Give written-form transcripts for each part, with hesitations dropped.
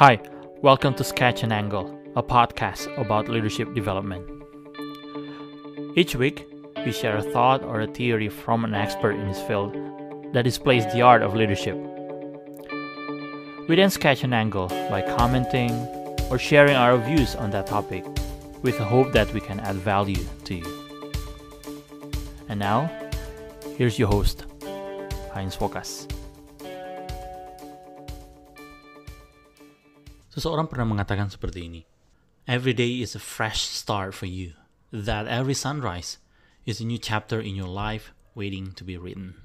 Hi, welcome to Sketch and Angle, a podcast about leadership development. Each week, we share a thought or a theory from an expert in his field that displays the art of leadership. We then sketch an angle by commenting or sharing our views on that topic with the hope that we can add value to you. And now, here's your host, Heinz Fokas. Seseorang pernah mengatakan seperti ini, "Every day is a fresh start for you. That every sunrise is a new chapter in your life waiting to be written."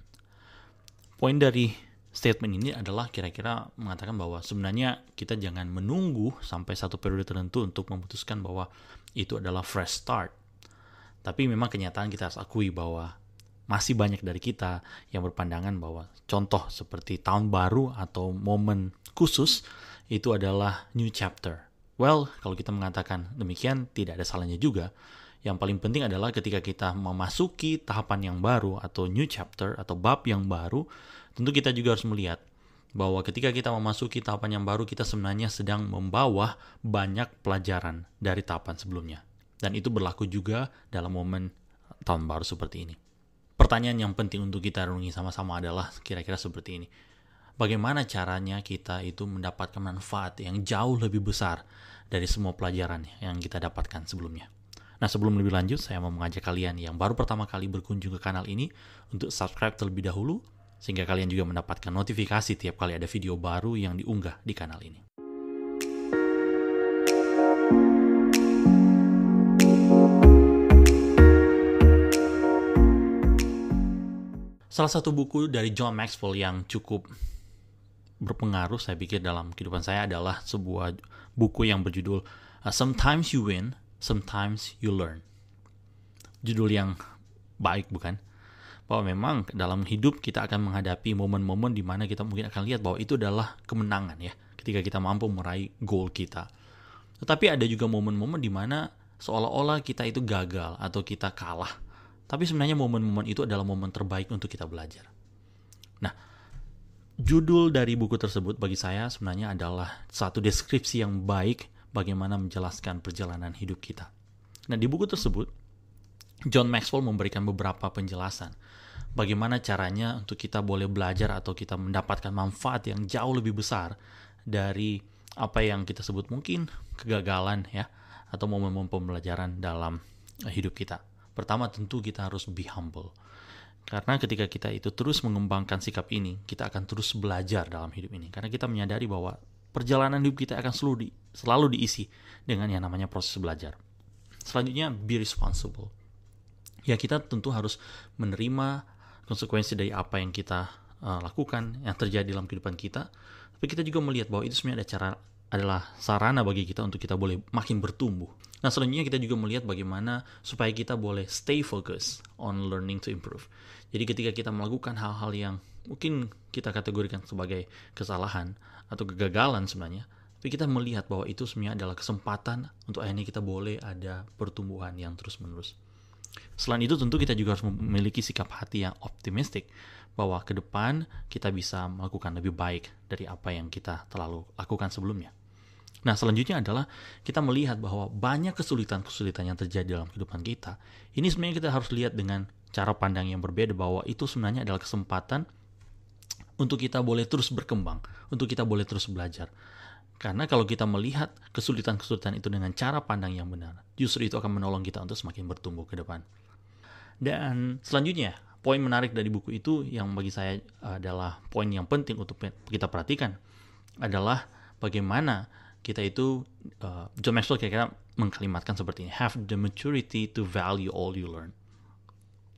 Poin dari statement ini adalah kira-kira mengatakan bahwa sebenarnya kita jangan menunggu sampai satu periode tertentu untuk memutuskan bahwa itu adalah fresh start. Tapi memang kenyataan kita harus akui bahwa masih banyak dari kita yang berpandangan bahwa contoh seperti tahun baru atau momen khusus itu adalah new chapter. Well, kalau kita mengatakan demikian tidak ada salahnya juga. Yang paling penting adalah ketika kita memasuki tahapan yang baru atau new chapter atau bab yang baru, tentu kita juga harus melihat bahwa ketika kita memasuki tahapan yang baru, kita sebenarnya sedang membawa banyak pelajaran dari tahapan sebelumnya. Dan itu berlaku juga dalam momen tahun baru seperti ini. Pertanyaan yang penting untuk kita renungi sama-sama adalah kira-kira seperti ini. Bagaimana caranya kita itu mendapatkan manfaat yang jauh lebih besar dari semua pelajaran yang kita dapatkan sebelumnya. Nah, sebelum lebih lanjut, saya mau mengajak kalian yang baru pertama kali berkunjung ke kanal ini untuk subscribe terlebih dahulu, sehingga kalian juga mendapatkan notifikasi tiap kali ada video baru yang diunggah di kanal ini. Salah satu buku dari John Maxwell yang cukup berpengaruh saya pikir dalam kehidupan saya adalah sebuah buku yang berjudul Sometimes You Win, Sometimes You Learn. Judul yang baik, bukan? Bahwa memang dalam hidup kita akan menghadapi momen-momen di mana kita mungkin akan lihat bahwa itu adalah kemenangan ya, ketika kita mampu meraih goal kita. Tetapi ada juga momen-momen di mana seolah-olah kita itu gagal atau kita kalah. Tapi sebenarnya momen-momen itu adalah momen terbaik untuk kita belajar. Nah, judul dari buku tersebut bagi saya sebenarnya adalah satu deskripsi yang baik bagaimana menjelaskan perjalanan hidup kita. Nah, di buku tersebut, John Maxwell memberikan beberapa penjelasan bagaimana caranya untuk kita boleh belajar atau kita mendapatkan manfaat yang jauh lebih besar dari apa yang kita sebut mungkin kegagalan ya, atau momen-momen pembelajaran dalam hidup kita. Pertama, tentu kita harus be humble. Karena ketika kita itu terus mengembangkan sikap ini, kita akan terus belajar dalam hidup ini. Karena kita menyadari bahwa perjalanan hidup kita akan selalu diisi dengan yang namanya proses belajar. Selanjutnya, be responsible. Ya, kita tentu harus menerima konsekuensi dari apa yang kita lakukan, yang terjadi dalam kehidupan kita. Tapi kita juga melihat bahwa itu sebenarnya adalah sarana bagi kita untuk kita boleh makin bertumbuh. Nah, selanjutnya kita juga melihat bagaimana supaya kita boleh stay focused on learning to improve. Jadi ketika kita melakukan hal-hal yang mungkin kita kategorikan sebagai kesalahan atau kegagalan sebenarnya, tapi kita melihat bahwa itu sebenarnya adalah kesempatan untuk akhirnya kita boleh ada pertumbuhan yang terus-menerus. Selain itu tentu kita juga harus memiliki sikap hati yang optimistik bahwa ke depan kita bisa melakukan lebih baik dari apa yang kita telah lakukan sebelumnya. Nah, selanjutnya adalah kita melihat bahwa banyak kesulitan-kesulitan yang terjadi dalam kehidupan kita. Ini sebenarnya kita harus lihat dengan cara pandang yang berbeda bahwa itu sebenarnya adalah kesempatan untuk kita boleh terus berkembang, untuk kita boleh terus belajar. Karena kalau kita melihat kesulitan-kesulitan itu dengan cara pandang yang benar, justru itu akan menolong kita untuk semakin bertumbuh ke depan. Dan selanjutnya, poin menarik dari buku itu yang bagi saya adalah poin yang penting untuk kita perhatikan adalah bagaimana kita itu, John Maxwell kira-kira mengkalimatkan seperti ini, have the maturity to value all you learn.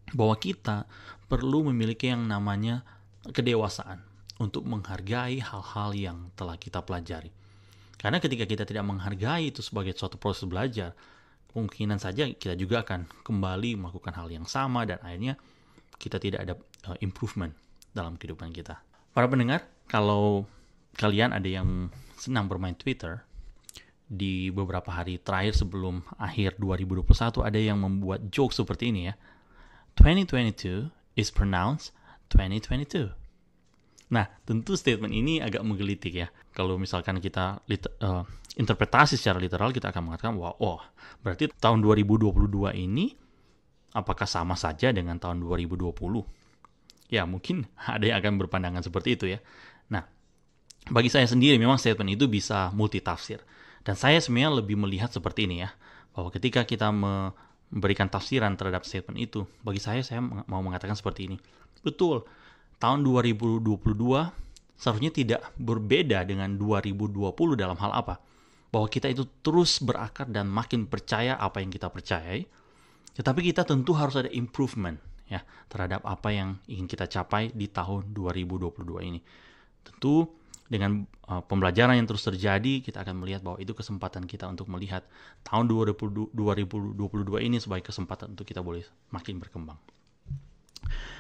Bahwa kita perlu memiliki yang namanya kedewasaan untuk menghargai hal-hal yang telah kita pelajari. Karena ketika kita tidak menghargai itu sebagai suatu proses belajar, kemungkinan saja kita juga akan kembali melakukan hal yang sama dan akhirnya kita tidak ada improvement dalam kehidupan kita. Para pendengar, kalau kalian ada yang senang bermain Twitter, di beberapa hari terakhir sebelum akhir 2021 ada yang membuat joke seperti ini ya. 2022 is pronounced 2022. Nah, tentu statement ini agak menggelitik ya. Kalau misalkan kita interpretasi secara literal, kita akan mengatakan bahwa berarti tahun 2022 ini apakah sama saja dengan tahun 2020? Ya, mungkin ada yang akan berpandangan seperti itu ya. Nah, bagi saya sendiri memang statement itu bisa multitafsir. Dan saya sebenarnya lebih melihat seperti ini ya, bahwa ketika kita memberikan tafsiran terhadap statement itu, bagi saya mau mengatakan seperti ini. Betul, tahun 2022 seharusnya tidak berbeda dengan 2020 dalam hal apa? Bahwa kita itu terus berakar dan makin percaya apa yang kita percayai, tetapi kita tentu harus ada improvement ya terhadap apa yang ingin kita capai di tahun 2022 ini. Tentu dengan pembelajaran yang terus terjadi, kita akan melihat bahwa itu kesempatan kita untuk melihat tahun 2022 ini sebagai kesempatan untuk kita boleh makin berkembang.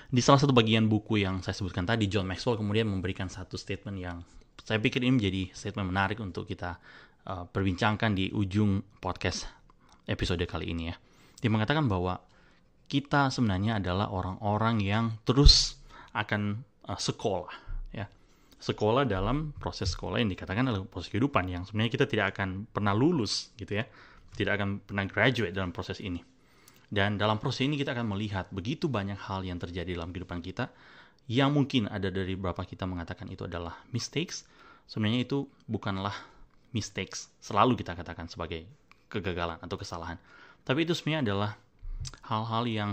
Di salah satu bagian buku yang saya sebutkan tadi, John Maxwell kemudian memberikan satu statement yang saya pikir ini menjadi statement menarik untuk kita perbincangkan di ujung podcast episode kali ini ya. Dia mengatakan bahwa kita sebenarnya adalah orang-orang yang terus akan sekolah ya. Sekolah dalam proses sekolah yang dikatakan adalah proses kehidupan yang sebenarnya kita tidak akan pernah lulus gitu ya. Tidak akan pernah graduate dalam proses ini. Dan dalam proses ini kita akan melihat begitu banyak hal yang terjadi dalam kehidupan kita yang mungkin ada dari beberapa kita mengatakan itu adalah mistakes. Sebenarnya itu bukanlah mistakes, selalu kita katakan sebagai kegagalan atau kesalahan. Tapi itu sebenarnya adalah hal-hal yang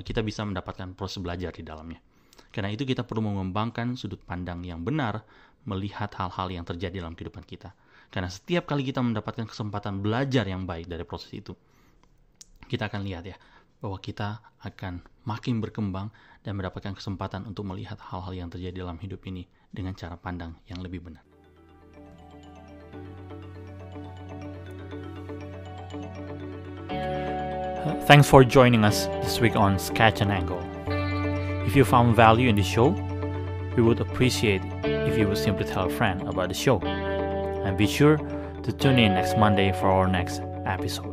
kita bisa mendapatkan proses belajar di dalamnya. Karena itu kita perlu mengembangkan sudut pandang yang benar melihat hal-hal yang terjadi dalam kehidupan kita. Karena setiap kali kita mendapatkan kesempatan belajar yang baik dari proses itu, kita akan lihat ya, bahwa kita akan makin berkembang dan mendapatkan kesempatan untuk melihat hal-hal yang terjadi dalam hidup ini dengan cara pandang yang lebih benar. Thanks for joining us this week on Sketch and Angle. If you found value in the show, we would appreciate if you would simply tell a friend about the show. And be sure to tune in next Monday for our next episode.